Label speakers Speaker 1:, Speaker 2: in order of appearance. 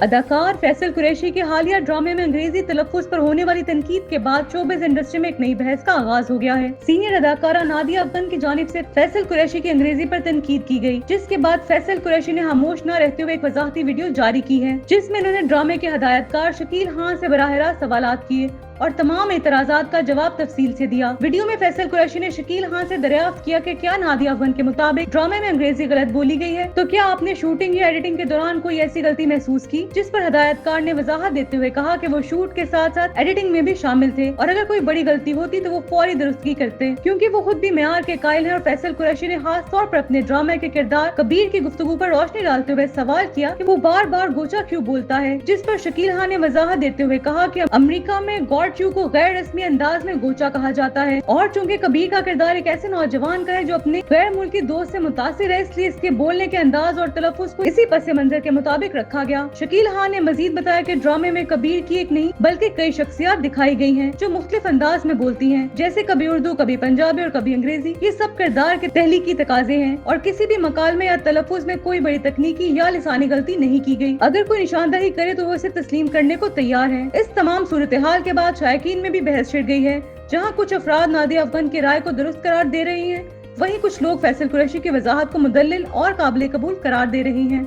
Speaker 1: اداکار فیصل قریشی کے حالیہ ڈرامے میں انگریزی تلفظ پر ہونے والی تنقید کے بعد شوبز انڈسٹری میں ایک نئی بحث کا آغاز ہو گیا ہے۔ سینئر اداکارہ نادیہ افغان کی جانب سے فیصل قریشی کی انگریزی پر تنقید کی گئی، جس کے بعد فیصل قریشی نے خاموش نہ رہتے ہوئے ایک وضاحتی ویڈیو جاری کی ہے، جس میں انہوں نے ڈرامے کے ہدایت کار شکیل خان سے براہ راست سوالات کیے اور تمام اعتراضات کا جواب تفصیل سے دیا۔ ویڈیو میں فیصل قریشی نے شکیل خان سے دریافت کیا کہ کیا نادیہ افغان کے مطابق ڈرامے میں انگریزی غلط بولی گئی ہے، تو کیا آپ نے شوٹنگ یا ایڈیٹنگ کے دوران کوئی ایسی غلطی محسوس کی؟ جس پر ہدایت کار نے وضاحت دیتے ہوئے کہا کہ وہ شوٹ کے ساتھ ساتھ ایڈیٹنگ میں بھی شامل تھے اور اگر کوئی بڑی غلطی ہوتی تو وہ فوری درستگی کرتے، کیونکہ وہ خود بھی معیار کے قائل ہیں۔ اور فیصل قریشی نے خاص طور پر اپنے ڈرامے کے کردار کبیر کی گفتگو پر روشنی ڈالتے ہوئے سوال کیا کہ وہ بار بار گوچا کیوں بولتا ہے، جس پر شکیل خان نے وضاحت دیتے ہوئے کہا کہ امریکہ میں گاڈ یو کو غیر رسمی انداز میں گوچا کہا جاتا ہے اور چونکہ کبیر کا کردار ایک ایسے نوجوان کا ہے جو اپنے غیر ملکی دوست سے متاثر ہے، اس لیے اس کے بولنے کے انداز اور تلفظ کو اسی پس منظر کے مطابق رکھا گیا۔ شکیل خان نے مزید بتایا کہ ڈرامے میں کبیر کی ایک نہیں بلکہ کئی شخصیات دکھائی گئی ہیں جو مختلف انداز میں بولتی ہیں، جیسے کبھی اردو، کبھی پنجابی اور کبھی انگریزی۔ یہ سب کردار کے تخلیقی تقاضے ہیں اور کسی بھی مکالمے یا تلفظ میں کوئی بڑی تکنیکی یا لسانی غلطی نہیں کی گئی۔ اگر کوئی نشاندہی کرے تو وہ اسے تسلیم کرنے کو تیار ہے۔ اس تمام صورتحال کے بعد شائقین میں بھی بحث چھڑ گئی ہے، جہاں کچھ افراد نادیہ افغان کی رائے کو درست قرار دے رہے ہیں، وہیں کچھ لوگ فیصل قریشی کی وضاحت کو مدلل اور قابل قبول قرار دے رہے ہیں۔